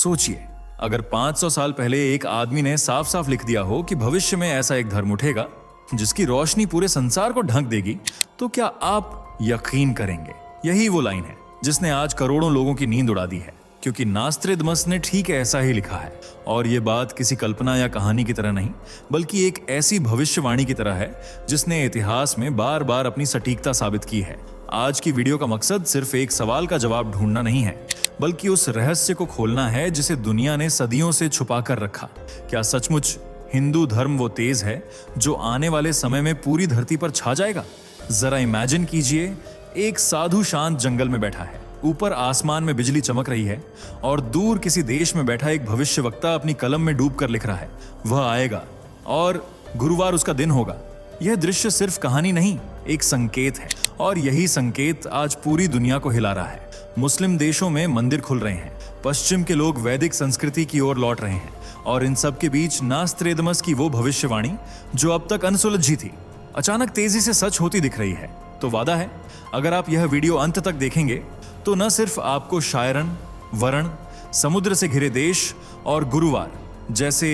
सोचिए, अगर 500 साल पहले एक आदमी ने साफ साफ लिख दिया हो कि भविष्य में ऐसा एक धर्म उठेगा जिसकी रोशनी पूरे संसार को ढक देगी, तो क्या आप यकीन करेंगे? यही वो लाइन है जिसने आज करोड़ों लोगों की नींद उड़ा दी है, क्योंकि नास्त्रेदमस ने ठीक ऐसा ही लिखा है। और ये बात किसी कल्पना या कहानी की तरह नहीं, बल्कि एक ऐसी भविष्यवाणी की तरह है जिसने इतिहास में बार बार अपनी सटीकता साबित की है। आज की वीडियो का मकसद सिर्फ एक सवाल का जवाब ढूंढना नहीं है, बल्कि उस रहस्य को खोलना है जिसे दुनिया ने सदियों से छुपा कर रखा। क्या सचमुच हिंदू धर्म वो तेज है जो आने वाले समय में पूरी धरती पर छा जाएगा? जरा इमेजिन कीजिए, एक साधु शांत जंगल में बैठा है, ऊपर आसमान में बिजली चमक रही है और दूर किसी देश में बैठा एक भविष्यवक्ता अपनी कलम में डूब कर लिख रहा है, वह आएगा और गुरुवार उसका दिन होगा। यह दृश्य सिर्फ कहानी नहीं, एक संकेत है, और यही संकेत आज पूरी दुनिया को हिला रहा है। मुस्लिम देशों में मंदिर खुल रहे हैं, पश्चिम के लोग वैदिक संस्कृति की ओर लौट रहे हैं, और इन सब के बीच नास्त्रेदमस की वो भविष्यवाणी जो अब तक अनसुलझी थी, अचानक तेजी से सच होती दिख रही है। तो वादा है, अगर आप यह वीडियो अंत तक देखेंगे तो न सिर्फ आपको शायरन, वरण, समुद्र से घिरे देश और गुरुवार जैसे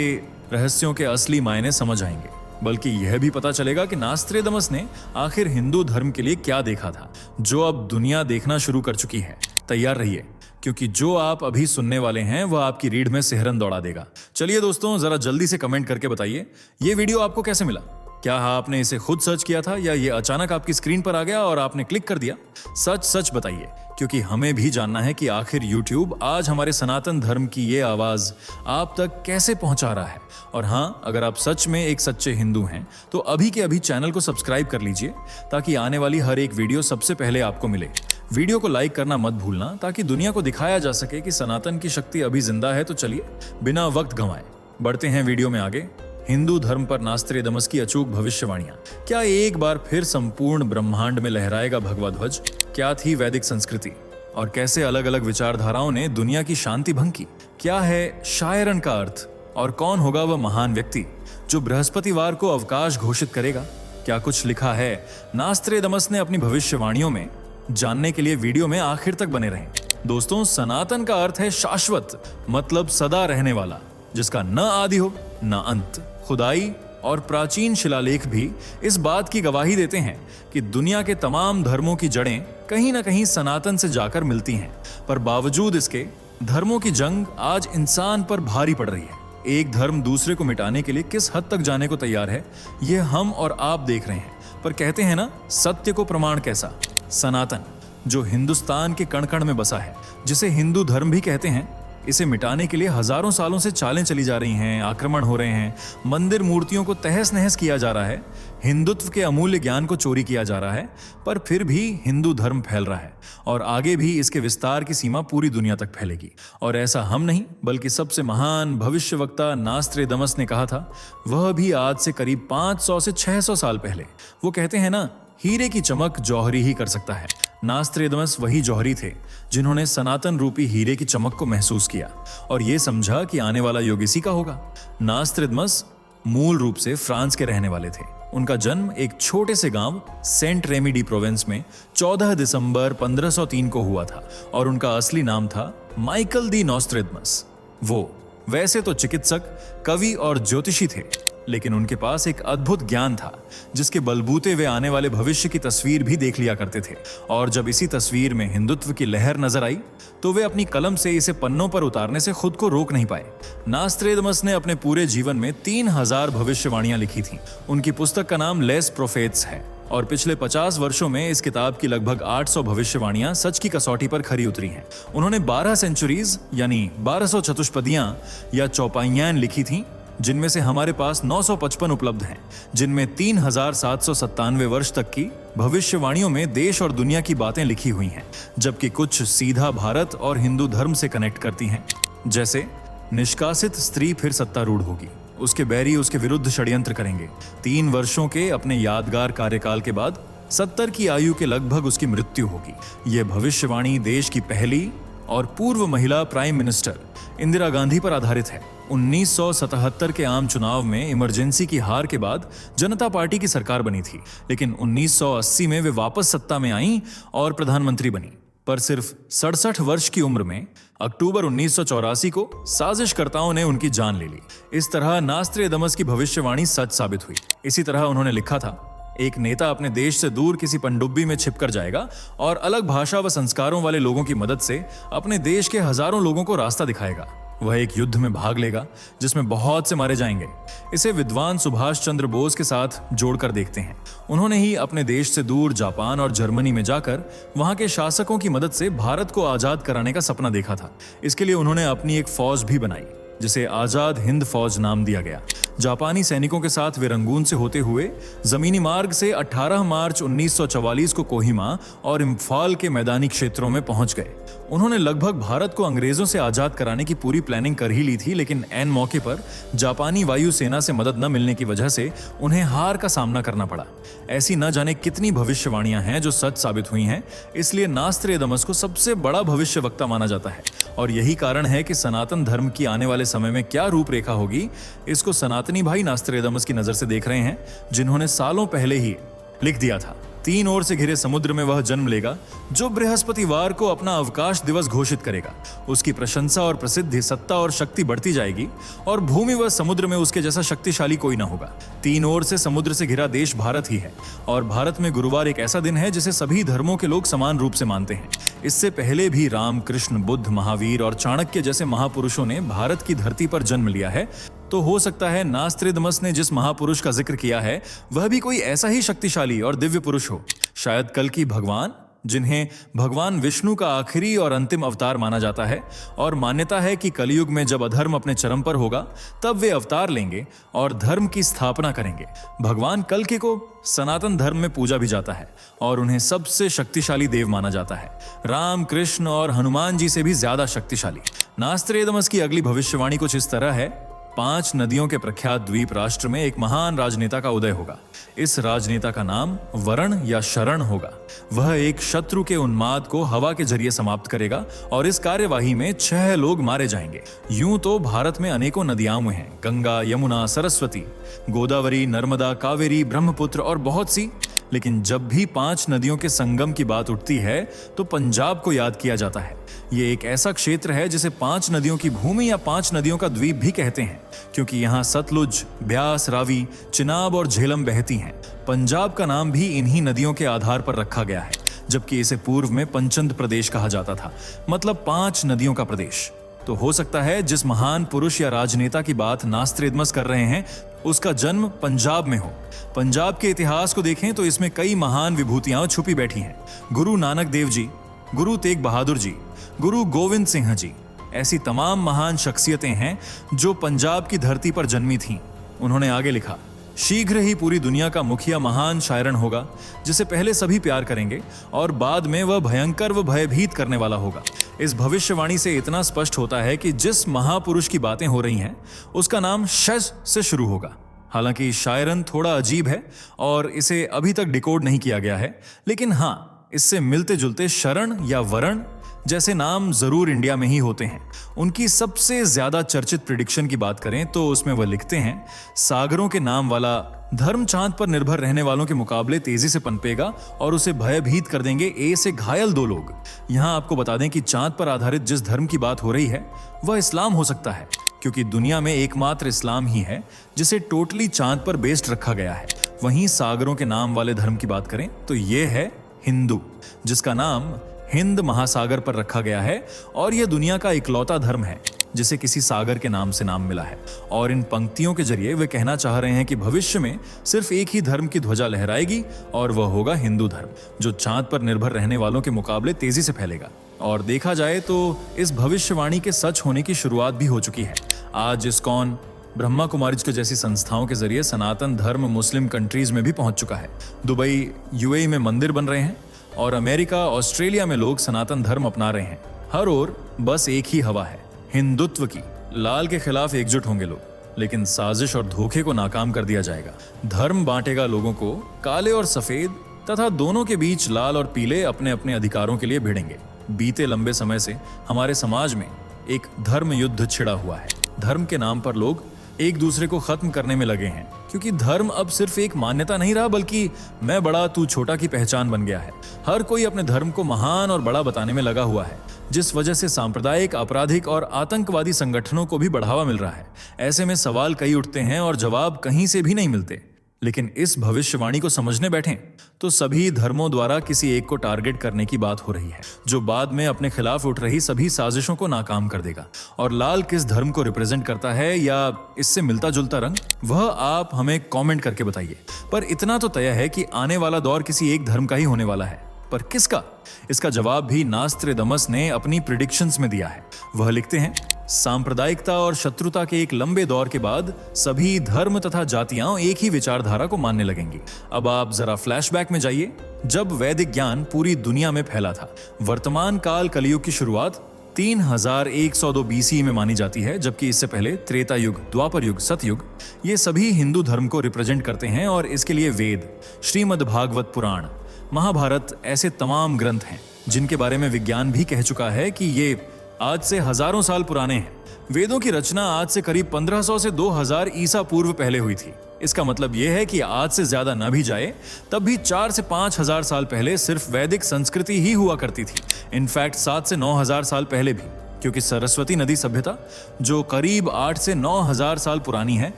रहस्यों के असली मायने समझ आएंगे, बल्कि यह भी पता चलेगा कि नास्त्रेदमस ने आखिर हिंदू धर्म के लिए क्या देखा था, जो अब दुनिया देखना शुरू कर चुकी है। तैयार रहिए, क्योंकि जो आप अभी सुनने वाले हैं वह आपकी रीढ़ में सिहरन दौड़ा देगा। चलिए दोस्तों, जरा जल्दी से कमेंट करके बताइए, ये वीडियो आपको कैसे मिला? क्या आपने इसे खुद सर्च किया था या ये अचानक आपकी स्क्रीन पर आ गया और आपने क्लिक कर दिया? सच सच बताइए, क्योंकि हमें भी जानना है कि आखिर YouTube आज हमारे सनातन धर्म की ये आवाज आप तक कैसे पहुंचा रहा है। और हाँ, अगर आप सच में एक सच्चे हिंदू हैं तो अभी के अभी चैनल को सब्सक्राइब कर लीजिए, ताकि आने वाली हर एक वीडियो सबसे पहले आपको मिले। वीडियो को लाइक करना मत भूलना, ताकि दुनिया को दिखाया जा सके कि सनातन की शक्ति अभी जिंदा है। तो चलिए बिना वक्त गंवाए बढ़ते हैं वीडियो में आगे। हिंदू धर्म पर नास्त्रेदमस की अचूक भविष्यवाणियां। क्या एक बार फिर संपूर्ण ब्रह्मांड में लहराएगा भगवा ध्वज? क्या थी वैदिक संस्कृति और कैसे अलग अलग विचारधाराओं ने दुनिया की शांति भंग की? क्या है शायरन का अर्थ और कौन होगा वह महान व्यक्ति जो बृहस्पतिवार को अवकाश घोषित करेगा? क्या कुछ लिखा है नास्त्रेदमस ने अपनी भविष्यवाणियों में? जानने के लिए वीडियो में आखिर तक बने रहें। दोस्तों, सनातन का अर्थ है शाश्वत, मतलब सदा रहने वाला, जिसका न आदि हो न अंत। खुदाई और प्राचीन शिलालेख भी इस बात की गवाही देते हैं कि दुनिया के तमाम धर्मों की जड़ें कहीं न कहीं सनातन से जाकर मिलती हैं। पर बावजूद इसके, धर्मों की जंग आज इंसान पर भारी पड़ रही है। एक धर्म दूसरे को मिटाने के लिए किस हद तक जाने को तैयार है, यह हम और आप देख रहे हैं। पर कहते हैं ना, सत्य को प्रमाण कैसा? सनातन, जो हिंदुस्तान के कण कण में बसा है, जिसे हिंदू धर्म भी कहते हैं, इसे मिटाने के लिए हजारों सालों से चालें चली जा रही हैं, आक्रमण हो रहे हैं, मंदिर मूर्तियों को तहस नहस किया जा रहा है, हिंदुत्व के अमूल्य ज्ञान को चोरी किया जा रहा है। पर फिर भी हिंदू धर्म फैल रहा है और आगे भी इसके विस्तार की सीमा पूरी दुनिया तक फैलेगी। और ऐसा हम नहीं, बल्कि सबसे महान भविष्यवक्ता नास्त्रेदमस ने कहा था, वह भी आज से करीब 500 से 600 साल पहले। वो कहते हैं ना, हीरे की चमक जौहरी ही कर सकता है। नास्त्रेदमस वही जौहरी थे जिन्होंने सनातन रूपी हीरे की चमक को महसूस किया और ये समझा कि आने वाला युग इसी का होगा। नास्त्रेदमस मूल रूप से फ्रांस के रहने वाले थे। उनका जन्म एक छोटे से गांव सेंट रेमी डी प्रोवेंस में 14 दिसंबर 1503 को हुआ था और उनका असली नाम था माइकल दी नास्त्रेदमस। वो वैसे तो चिकित्सक, कवि और ज्योतिषी थे, लेकिन उनके पास एक अद्भुत ज्ञान था जिसके बलबूते वे आने वाले भविष्य की तस्वीर भी देख लिया करते थे। और जब इसी तस्वीर में हिंदुत्व की लहर नजर आई तो वे अपनी कलम से इसे पन्नों पर उतारने से खुद को रोक नहीं पाए। नास्त्रेदमस ने अपने पूरे जीवन में 3000 भविष्यवाणियां लिखी थीं। उनकी पुस्तक का नाम लेस प्रोफेट्स है और पिछले 50 वर्षों में इस किताब की लगभग 800 भविष्यवाणियां सच की कसौटी पर खरी उतरी हैं। उन्होंने 12 सेंचुरीज यानी 1200 चतुष्पदियां या चौपाइयां लिखी थीं, जिनमें से हमारे पास 955 उपलब्ध हैं, जिनमें 3797 वर्ष तक की भविष्यवाणियों में देश और दुनिया की बातें लिखी हुई हैं, जबकि कुछ सीधा भारत और हिंदू धर्म से कनेक्ट करती हैं। जैसे, निष्कासित स्त्री फिर सत्तारूढ़ होगी, उसके बैरी उसके विरुद्ध षड्यंत्र करेंगे, 3 वर्षों के अपने यादगार कार्यकाल के बाद 70 की आयु के लगभग उसकी मृत्यु होगी। यह भविष्यवाणी देश की पहली और पूर्व महिला प्राइम मिनिस्टर इंदिरा गांधी पर आधारित है। 1977 के आम चुनाव में इमरजेंसी की हार के बाद जनता पार्टी की सरकार बनी थी, लेकिन 1980 में वे वापस सत्ता में आईं और प्रधानमंत्री बनी। पर सिर्फ 67 वर्ष की उम्र में अक्टूबर 1984 को साजिशकर्ताओं ने उनकी जान ले ली। इस तरह नास्त्रेदमस की भविष्यवाणी सच साबित हुई। इसी तरह उन्होंने लिखा था, एक नेता अपने देश से दूर किसी पनडुब्बी में छिपकर जाएगा और अलग भाषा व संस्कारों वाले लोगों की मदद से अपने देश के हजारों लोगों को रास्ता दिखाएगा। वह एक युद्ध में भाग लेगा जिसमें बहुत से मारे जाएंगे। इसे विद्वान सुभाष चंद्र बोस के साथ जोड़कर देखते हैं। उन्होंने ही अपने देश से दूर जापान और जर्मनी में जाकर वहां के शासकों की मदद से भारत को आजाद कराने का सपना देखा था। इसके लिए उन्होंने अपनी एक फौज भी बनाई जिसे आजाद हिंद फौज नाम दिया गया। जापानी सैनिकों के साथ वे रंगून से होते हुए जमीनी मार्ग से 18 मार्च 1944 को कोहिमा और इम्फाल के मैदानी क्षेत्रों में पहुंच गए। उन्होंने लगभग भारत को अंग्रेजों से आजाद कराने की पूरी प्लानिंग कर ही ली थी, लेकिन ऐन मौके पर जापानी वायुसेना से मदद न मिलने की वजह से उन्हें हार का सामना करना पड़ा। ऐसी न जाने कितनी भविष्यवाणियां हैं जो सच साबित हुई हैं, इसलिए नास्त्रेदमस को सबसे बड़ा भविष्यवक्ता माना जाता है। और यही कारण है कि सनातन धर्म की आने वाले समय में क्या रूपरेखा होगी, इसको सनातनी भाई नास्त्रेदमस की नजर से देख रहे हैं, जिन्होंने सालों पहले ही लिख दिया था, 3 ओर से घिरे समुद्र में वह जन्म लेगा जो बृहस्पतिवार को अपना अवकाश दिवस घोषित करेगा। उसकी प्रशंसा और प्रसिद्धि, सत्ता और शक्ति बढ़ती जाएगी और भूमि व समुद्र में उसके जैसा शक्तिशाली कोई ना होगा। 3 ओर से समुद्र से घिरा देश भारत ही है और भारत में गुरुवार एक ऐसा दिन है जिसे सभी धर्मों के लोग समान रूप से मानते हैं। इससे पहले भी राम, कृष्ण, बुद्ध, महावीर और चाणक्य जैसे महापुरुषों ने भारत की धरती पर जन्म लिया है। तो हो सकता है नास्त्रेदमस ने जिस महापुरुष का जिक्र किया है वह भी कोई ऐसा ही शक्तिशाली और दिव्य पुरुष हो। शायद कल की भगवान, जिन्हें भगवान विष्णु का आखिरी और अंतिम अवतार माना जाता है, और मान्यता है कि कलयुग में जब अधर्म अपने चरम पर होगा तब वे अवतार लेंगे और धर्म की स्थापना करेंगे। भगवान कल्कि को सनातन धर्म में पूजा भी जाता है और उन्हें सबसे शक्तिशाली देव माना जाता है, राम, कृष्ण और हनुमान जी से भी ज्यादा शक्तिशाली। नास्त्रेदमस की अगली भविष्यवाणी कुछ इस तरह है, 5 नदियों के प्रख्यात द्वीप राष्ट्र में एक महान राजनेता का उदय होगा। इस राजनेता का नाम वरण या शरण होगा। वह एक शत्रु के उन्माद को हवा के जरिए समाप्त करेगा और इस कार्यवाही में 6 लोग मारे जाएंगे। यूं तो भारत में अनेकों नदियां हैं, गंगा, यमुना, सरस्वती, गोदावरी, नर्मदा, कावेरी, ब्रह्मपुत्र और बहुत सी, लेकिन जब भी 5 नदियों के संगम की बात उठती है तो पंजाब को याद किया जाता है। ये एक ऐसा क्षेत्र है जिसे 5 नदियों की भूमि या 5 नदियों का द्वीप भी कहते हैं, क्योंकि यहाँ सतलुज, ब्यास, रावी, चिनाब और झेलम बहती हैं। पंजाब का नाम भी इन्हीं नदियों के आधार पर रखा गया है, जबकि इसे पूर्व में पंचंद प्रदेश कहा जाता था, मतलब 5 नदियों का प्रदेश। तो हो सकता है जिस महान पुरुष या राजनेता की बात नास्त्रेदमस कर रहे हैं उसका जन्म पंजाब में हो। पंजाब के इतिहास को देखें तो इसमें कई महान विभूतियां छुपी बैठी हैं। गुरु नानक देव जी, गुरु तेग बहादुर जी, गुरु गोविंद सिंह जी, ऐसी तमाम महान शख्सियतें हैं जो पंजाब की धरती पर जन्मी थीं। उन्होंने आगे लिखा, शीघ्र ही पूरी दुनिया का मुखिया महान शायरन होगा जिसे पहले सभी प्यार करेंगे और बाद में वह भयंकर व भयभीत करने वाला होगा। इस भविष्यवाणी से इतना स्पष्ट होता है कि जिस महापुरुष की बातें हो रही हैं उसका नाम शज से शुरू होगा। हालांकि शायरन थोड़ा अजीब है और इसे अभी तक डिकोड नहीं किया गया है, लेकिन हाँ, इससे मिलते जुलते शरण या वरण जैसे नाम जरूर इंडिया में ही होते हैं। उनकी सबसे ज्यादा चर्चित प्रिडिक्शन की बात करें तो उसमें वह लिखते हैं, सागरों के नाम वाला धर्म चांद पर निर्भर रहने वालों के मुकाबले तेजी से पनपेगा और उसे भयभीत कर देंगे ए से घायल 2 लोग। यहां आपको बता दें कि चांद पर आधारित जिस धर्म की बात हो रही है वह इस्लाम हो सकता है, क्योंकि दुनिया में एकमात्र इस्लाम ही है जिसे टोटली चांद पर बेस्ड रखा गया है। वहीं सागरों के नाम वाले धर्म की बात करें तो यह है हिंदू, जिसका नाम हिंद महासागर पर रखा गया है और यह दुनिया का इकलौता धर्म है जिसे किसी सागर के नाम से नाम मिला है। और इन पंक्तियों के जरिए वे कहना चाह रहे हैं कि भविष्य में सिर्फ एक ही धर्म की ध्वजा लहराएगी और वह होगा हिंदू धर्म, जो चांद पर निर्भर रहने वालों के मुकाबले तेजी से फैलेगा। और देखा जाए तो इस भविष्यवाणी के सच होने की शुरुआत भी हो चुकी है। आज इस्कॉन, ब्रह्मा कुमारीज के जैसी संस्थाओं के जरिए सनातन धर्म मुस्लिम कंट्रीज में भी पहुंच चुका है। दुबई, यूएई में मंदिर बन रहे हैं और अमेरिका, ऑस्ट्रेलिया में लोग सनातन धर्म अपना रहे हैं। हर ओर बस एक ही हवा है, हिंदुत्व की। लाल के खिलाफ एकजुट होंगे लोग, लेकिन साजिश और धोखे को नाकाम कर दिया जाएगा। धर्म बांटेगा लोगों को, काले और सफेद तथा दोनों के बीच लाल और पीले अपने अपने अधिकारों के लिए भिड़ेंगे। बीते लंबे समय से हमारे समाज में एक धर्म युद्ध छिड़ा हुआ है। धर्म के नाम पर लोग एक दूसरे को खत्म करने में लगे हैं, क्योंकि धर्म अब सिर्फ एक मान्यता नहीं रहा, बल्कि मैं बड़ा तू छोटा की पहचान बन गया है। हर कोई अपने धर्म को महान और बड़ा बताने में लगा हुआ है, जिस वजह से सांप्रदायिक, आपराधिक और आतंकवादी संगठनों को भी बढ़ावा मिल रहा है। ऐसे में सवाल कई उठते हैं और जवाब कहीं से भी नहीं मिलते। लेकिन इस भविष्यवाणी को समझने बैठें तो सभी धर्मों द्वारा किसी एक को टारगेट करने की बात हो रही है, जो बाद में अपने खिलाफ उठ रही सभी साजिशों को नाकाम कर देगा। और लाल किस धर्म को रिप्रेजेंट करता है या इससे मिलता जुलता रंग, वह आप हमें कमेंट करके बताइए। पर इतना तो तय है कि आने वाला दौर किसी एक धर्म का ही होने वाला है, पर किसका? इसका जवाब भी नास्त्रेदमस ने अपनी प्रिडिक्शंस में दिया है। वह लिखते हैं, सांप्रदायिकता और शत्रुता के एक लंबे दौर के बाद सभी धर्म तथा जातियां एक ही विचारधारा को मानने लगेंगी। अब आप जरा फ्लैशबैक में जाइए, जब वैदिक ज्ञान पूरी दुनिया में फैला था। वर्तमान काल कलयुग की शुरुआत 3102 BC में मानी जाती है, जबकि इससे पहले त्रेता युग, द्वापर युग, सतयुग, ये सभी हिंदू धर्म को रिप्रेजेंट करते हैं। और इसके लिए वेद, श्रीमद् भागवत पुराण, महाभारत, ऐसे तमाम ग्रंथ हैं जिनके बारे में विज्ञान भी कह चुका है कि ये आज से हजारों साल पुराने हैं। वेदों की रचना आज से करीब 1500 से 2000 ईसा पूर्व पहले हुई थी। इसका मतलब यह है कि आज से ज्यादा न भी जाए, तब भी 4 से 5000 साल पहले सिर्फ वैदिक संस्कृति ही हुआ करती थी। इनफैक्ट 7 से 9000 साल पहले भी, क्योंकि सरस्वती नदी सभ्यता जो करीब 8 से 9000 साल पुरानी है,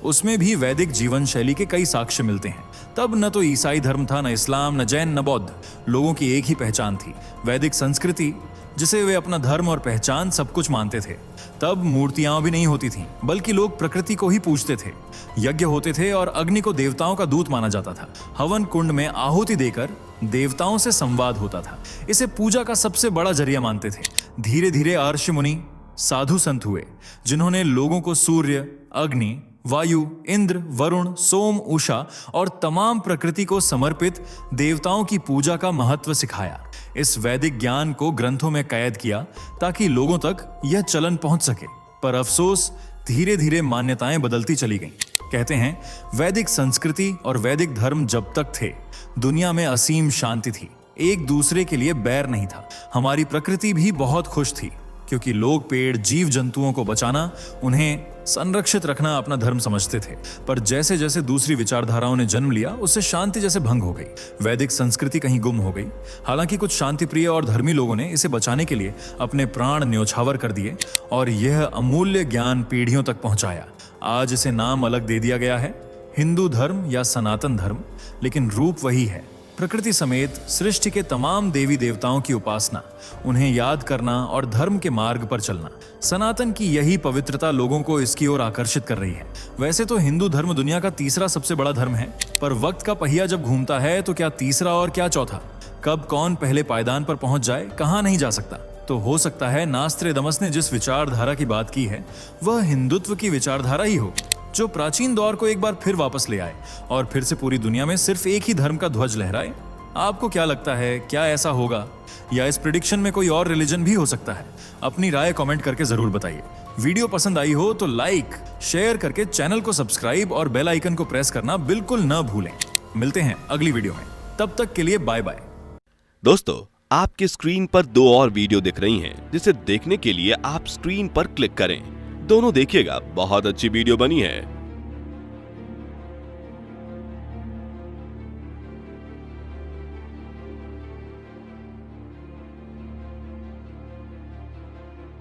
उसमें भी वैदिक जीवन शैली के कई साक्ष्य मिलते हैं। तब न तो ईसाई धर्म था, न इस्लाम, न जैन, न बौद्ध। लोगों की एक ही पहचान थी, वैदिक संस्कृति, जिसे वे अपना धर्म और पहचान सब कुछ मानते थे। तब मूर्तियां भी नहीं होती थीं, बल्कि लोग प्रकृति को ही पूजते थे। यज्ञ होते थे और अग्नि को देवताओं का दूत माना जाता था। हवन कुंड में आहुति देकर देवताओं से संवाद होता था। इसे पूजा का सबसे बड़ा जरिया मानते थे। धीरे धीरे अर्षि मुनि साधु संत हुए, जिन्होंने लोगों को सूर्य, अग्नि, वायु, इंद्र, वरुण, सोम, उषा और तमाम प्रकृति को समर्पित देवताओं की पूजा का महत्व सिखाया। इस वैदिक ज्ञान को ग्रंथों में कैद किया ताकि लोगों तक यह चलन पहुंच सके। पर अफसोस, धीरे धीरे मान्यताएं बदलती चली गईं। कहते हैं, वैदिक संस्कृति और वैदिक धर्म जब तक थे, दुनिया में असीम शांति थी, एक दूसरे के लिए बैर नहीं था। हमारी प्रकृति भी बहुत खुश थी, क्योंकि लोग पेड़, जीव जंतुओं को बचाना, उन्हें संरक्षित रखना अपना धर्म समझते थे। पर जैसे जैसे दूसरी विचारधाराओं ने जन्म लिया, उससे शांति जैसे भंग हो गई। वैदिक संस्कृति कहीं गुम हो गई। हालांकि कुछ शांतिप्रिय और धर्मी लोगों ने इसे बचाने के लिए अपने प्राण न्योछावर कर दिए और यह अमूल्य ज्ञान पीढ़ियों तक पहुंचाया। आज इसे नाम अलग दे दिया गया है, हिंदू धर्म या सनातन धर्म, लेकिन रूप वही है। प्रकृति समेत सृष्टि के तमाम देवी देवताओं की उपासना, उन्हें याद करना और धर्म के मार्ग पर चलना। सनातन की यही पवित्रता लोगों को इसकी ओर आकर्षित कर रही है। वैसे तो हिंदू धर्म दुनिया का तीसरा सबसे बड़ा धर्म है, पर वक्त का पहिया जब घूमता है तो क्या तीसरा और क्या चौथा? कब कौन पहले पायदान पर पहुंच जाए, कहां नहीं जा सकता। तो हो सकता है नास्त्रेदमस ने जिस विचारधारा की बात की है, वह हिंदुत्व की विचारधारा ही हो, जो प्राचीन दौर को एक बार फिर वापस ले आए और फिर से पूरी दुनिया में सिर्फ एक ही धर्म का ध्वज लहराए। आपको क्या लगता है, क्या ऐसा होगा, या इस प्रेडिक्शन में कोई और रिलीजन भी हो सकता है? अपनी राय कमेंट करके जरूर बताइए। वीडियो पसंद आई हो तो लाइक, शेयर करके चैनल को सब्सक्राइब और बेल आइकन को प्रेस करना बिल्कुल न भूलें। मिलते हैं अगली वीडियो में, तब तक के लिए बाय बाय। दोस्तों, आपकी स्क्रीन पर 2 और वीडियो दिख रही हैं, जिसे देखने के लिए आप स्क्रीन पर क्लिक करें। दोनों देखिएगा, बहुत अच्छी वीडियो बनी है।